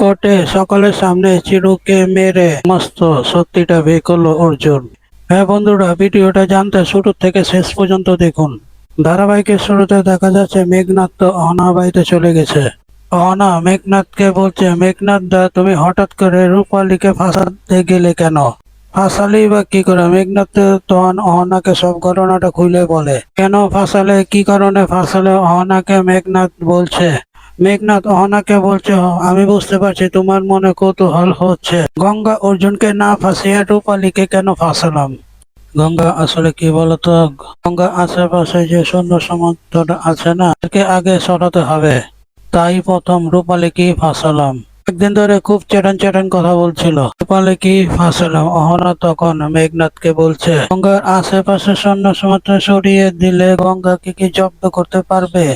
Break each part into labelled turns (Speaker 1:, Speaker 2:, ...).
Speaker 1: কোর্টে সকলের সামনে চিরুকে মেরে মস্ত সত্যিটা বের করলো অর্জুন। হ্যাঁ বন্ধুরা, ভিডিওটা জানতে শুরু থেকে শেষ পর্যন্ত দেখুন। ধারাবাহিকের শুরুতে দেখা যাচ্ছে মেঘনাথ তো অহনা বাড়িতে চলে গেছে। অহনা মেঘনাথকে বলছে, মেঘনাথ দা, তুমি হঠাৎ করে রূপালীকে ফাঁসাতে গেলে কেন? ফাঁসালেই বা কি করে? মেঘনাথ তখন অহনাকে সব ঘটনাটা খুলে বলে। কেন ফাঁসালে, কি কারণে ফাঁসালে অহনাকে মেঘনাথ বলছে। মেঘনাথ অহনাকে বলছে, আমি বুঝতে পারছি তোমার মনে কৌতূহল হচ্ছে গঙ্গা অর্জুনকে না ফাঁসিয়ে রূপালীকে কেন ফাঁসালাম। গঙ্গা আসলে কি বলতো, গঙ্গা আশেপাশে যে সৈন্য সামন্তটা আছে না, তাকে আগে সরাতে হবে। তাই প্রথম রূপালীকে ফাঁসালাম। একদিন ধরে খুব চেটান চেটান কথা বলছিল, রূপালীকে ফাঁসালাম। অহনা তখন মেঘনাথকে বলছে, গঙ্গার আশেপাশে সৈন্য সামন্ত সরিয়ে দিলে গঙ্গাকে কি জব্দ করতে পারবে?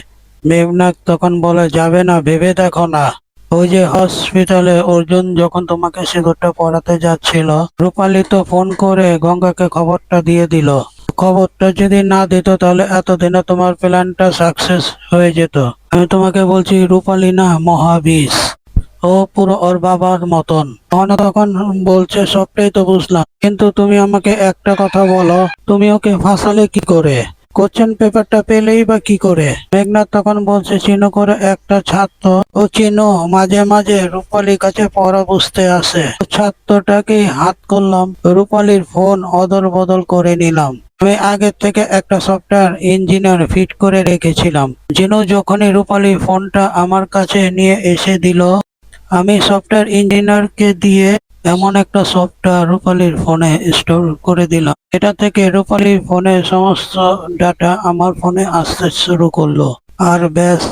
Speaker 1: মেঘনাথ তখন বলে, যাবে না, ভেবে দেখো না। ওই যে হসপিটালে অর্জুন যখন তোমাকে সিঁদুরটা পড়াতে যাচ্ছিল, রূপালী তো ফোন করে গঙ্গাকে খবরটা দিয়ে দিল। খবরটা যদি না দিত তাহলে এতদিনে তোমার প্ল্যানটা সাকসেস হয়ে যেত। আমি তোমাকে বলছি, রূপালী না মহাবিষ, ও পুরো ওর বাবার মতন। অহনা তখন বলছে, সবটাই তো বুঝলাম, কিন্তু তুমি আমাকে একটা কথা বলো, তুমি ওকে ফাঁসালে কি করে? কোশ্চেন পেপারটা পেলেই বা কি করে? মেঘনাথ তখন বলছে, চিনো করে একটা ছাত্র, ও চিনো মাঝে মাঝে রূপালীর কাছে পড়া বুঝতে আসে। ছাত্রটাকে হাত করলাম, রূপালীর ফোন অদল বদল করে নিলাম। আমি আগের থেকে একটা সফটওয়্যার ইঞ্জিনিয়ার ফিট করে রেখেছিলাম। জিনু যখনই রূপালীর ফোনটা আমার কাছে নিয়ে এসে দিল, আমি সফটওয়্যার ইঞ্জিনিয়ারকে দিয়ে এমন একটা সফটওয়্যার রূপালীর ফোনে স্টোর করে দিলাম, এটা থেকে রূপালীর ফোনের সমস্ত ডাটা আমার ফোনে আসতে শুরু করলো। আর ব্যাস,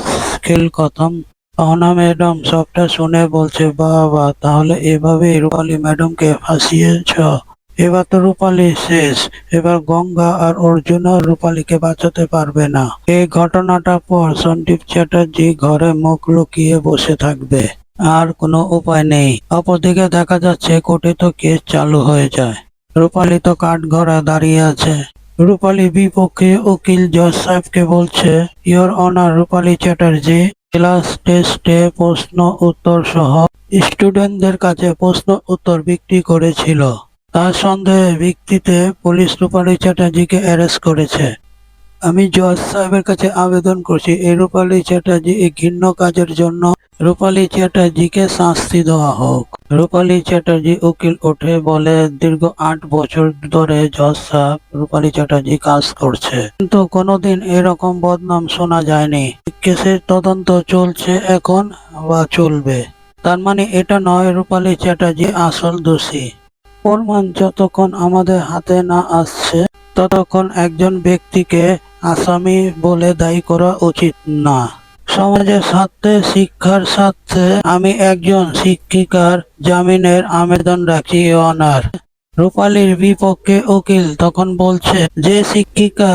Speaker 1: খেল খতম। অহনা ম্যাডাম সবটা শুনে বলছে, বাবা, তাহলে এভাবে রূপালী ম্যাডামকে ফাঁসিয়েছ। এবার তো রূপালী শেষ। এবার গঙ্গা আর অর্জুন আর রূপালীকে বাঁচাতে পারবে না। এই ঘটনাটার পর সন্দীপ চ্যাটার্জি ঘরে মুখ লুকিয়ে বসে থাকবে, আর কোনো উপায় নেই। অপরদিকে দেখা যাচ্ছে কোর্টে তো কেস চালু হয়ে যায়। রূপালী তো কাঠগড়া দাঁড়িয়ে আছে। রূপালী বিপক্ষে উকিল জজ সাহেবকে বলছে, your honour, Rupali Chatterjee class টেস্টে প্রশ্ন উত্তর সহ স্টুডেন্টদের কাছে প্রশ্ন উত্তর বিক্রি করেছিল। তার সন্দেহে ভিত্তিতে পুলিশ রূপালী চ্যাটার্জিকে অ্যারেস্ট করেছে। আমি জজ সাহেবের কাছে আবেদন করছি, এই রূপালী চ্যাটার্জি এই ঘৃণ্য কাজের জন্য রূপালী চ্যাটার্জিকে শাস্তি দেওয়া হোক। রূপালী চ্যাটার্জি উকিল উঠে বলে, দীর্ঘ 8 বছর ধরে জজ সাহেব রূপালী চ্যাটার্জি কাজ করছে, কিন্তু কোনোদিন এরকম বদনাম শোনা যায়নি। কেসের তদন্ত চলছে এখন, বা চলবে। তার মানে এটা নয় রূপালী চ্যাটার্জি আসল দোষী। প্রমাণ যতক্ষণ আমাদের হাতে না আসছে ততক্ষণ একজন ব্যক্তিকে আসামি বলে দায়ী করা উচিত না। সমাজের স্বার্থে, শিক্ষার স্বার্থে আমি একজন শিক্ষিকার জামিনের আবেদন রাখি, অনার। রূপালীর বিপক্ষে উকিল তখন বলছে, যে শিক্ষিকা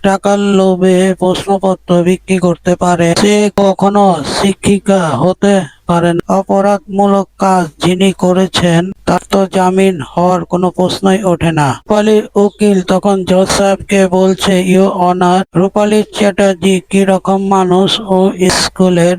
Speaker 1: টাকার লোভে প্রশ্নপত্র বিক্রি করতে পারে সে কখনো শিক্ষিকা হতে পারেন। অপরাধমূলক কাজ যিনি করেছেন তার তো জামিন হওয়ার কোনো প্রশ্নই ওঠে না। রূপালীর উকিল তখন জজ সাহেবকে বলছে, ইউ অনার, রূপালী চ্যাটার্জি কি রকম মানুষ? ও স্কুলের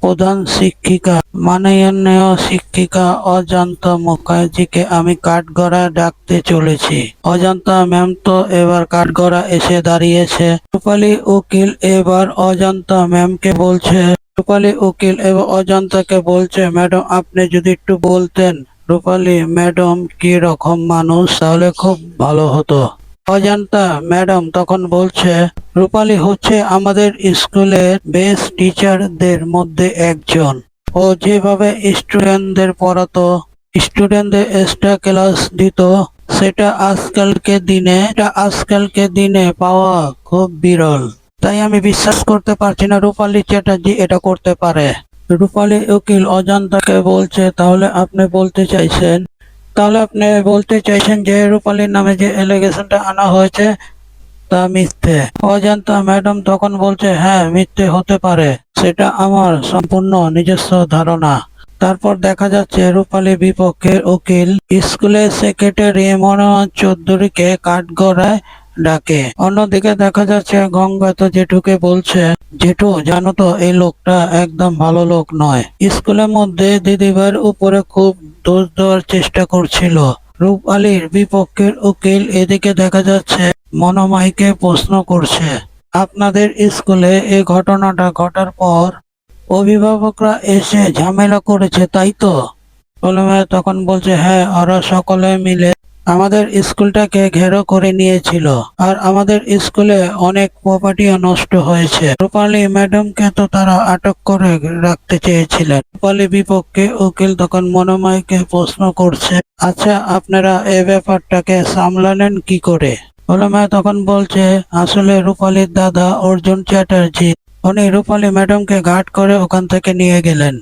Speaker 1: প্রধান শিক্ষিকা, মাননীয় শিক্ষিকা অজন্তা মুখার্জিকে আমি কাঠগড়া ডাকতে চলেছি। অজন্তা ম্যাম তো এবার কাঠগড়া এসে দাঁড়িয়েছে। রূপালী উকিল এবার অজন্তা ম্যামকে বলছে, রূপালী উকিল এবার অজন্তাকে বলছে, ম্যাডাম, আপনি যদি একটু বলতেন রূপালী ম্যাডাম কি রকম মানুষ, তাহলে খুব ভালো হতো। অজন্তা ম্যাডাম তখন বলছে, রূপালী হচ্ছে আমাদের স্কুলের বেস্ট টিচারদের মধ্যে একজন। ও যেভাবে স্টুডেন্টদের পড়াতো, স্টুডেন্টদের এক্সট্রা ক্লাস দিত, সেটা আজকালকে দিনে পাওয়া খুব বিরল। তাই আমি বিশ্বাস করতে পারছি না রূপালী চ্যাটার্জি এটা করতে পারে। রূপালী উকিল অজন্তাকে বলছে, তাহলে আপনি বলতে চাইছেন যে রূপালীর নামে যে এলিগেশনটা আনা হয়েছে তা মিথ্যে? অজন্তা ম্যাডাম তখন বলছে, হ্যাঁ, মিথ্যে হতে পারে, সেটা আমার সম্পূর্ণ নিজস্ব ধারণা। তারপর দেখা যাচ্ছে রূপালী বিপক্ষের উকিল স্কুলের সেক্রেটারি মনোজ চৌধুরীকে কাঠগড়ায় ডাকে। অন্যদিকে দেখা যাচ্ছে গঙ্গা তো জেঠুকে বলছে, জেঠু জানো তো এই লোকটা একদম ভালো লোক নয়। স্কুলের মধ্যে দিদিভাইয়ের উপরে খুব দোষ দেওয়ার চেষ্টা করছিল। রূপালীর বিপক্ষের উকিল এদিকে দেখা যাচ্ছে মনোমাইকে প্রশ্ন করছে, আপনাদের স্কুলে এই ঘটনাটা ঘটার পর অভিভাবকরা এসে ঝামেলা করেছে তাই তো? প্রলয় তখন বলছে, হ্যাঁ, ওরা সকলে মিলে আমাদের স্কুলটাকে ঘেরো করে নিয়েছিল আর আমাদের স্কুলে অনেক প্রপার্টিও নষ্ট হয়েছে। রূপালী ম্যাডামকে তো তারা আটক করে রাখতে চেয়েছিলেন। রূপালী বিপক্ষে উকিল তখন মনোময়কে প্রশ্ন করছে, আচ্ছা আপনারা এই ব্যাপারটাকে সামলালেন কি করে? প্রলয় তখন বলছে, আসলে রূপালীর দাদা অর্জুন চ্যাটার্জি উনি রূপালী ম্যাডামকে গার্ড করে ওখান থেকে নিয়ে গেলেন।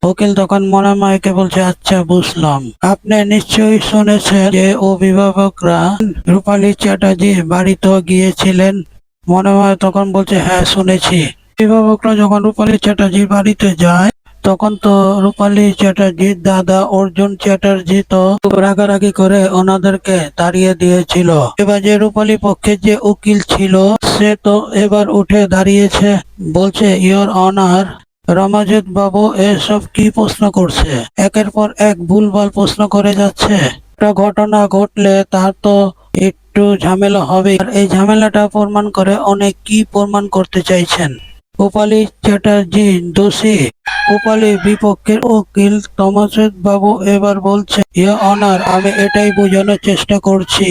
Speaker 1: উকিল তখন মনোময়কে বলছে, আচ্ছা বুঝলাম। আপনি নিশ্চয়ই শুনেছেন যে অভিভাবকরা রূপালী চ্যাটার্জি বাড়িতেও গিয়েছিলেন? মনোময় তখন বলছে, হ্যাঁ শুনেছি। অভিভাবকরা যখন রূপালী চ্যাটার্জির বাড়িতে যায় তখন তো রূপালী চ্যাটার্জির দাদা অর্জুন চ্যাটার্জি তো খুব রাগারাগি করে ওনাদেরকে তাড়িয়ে দিয়েছিল। এবার যে রূপালী পক্ষের যে উকিল ছিল সে তো এবার উঠে দাঁড়িয়েছে, বলছে, ইওর অনার, রমাজিৎ বাবু এসব কি প্রশ্ন করছে? একের পর এক ভুলভাল প্রশ্ন করে যাচ্ছে। একটা ঘটনা ঘটলে তার তো একটু ঝামেলা হবে, আর এই ঝামেলাটা প্রমাণ করে অনেক কি প্রমাণ করতে চাইছেন? রূপালী চ্যাটার্জি দোষী। রূপালীর বিপক্ষের উকিল রমাজিৎ বাবু এবার বলছে, ইওর অনার, আমি এটাই বোঝানোর চেষ্টা করছি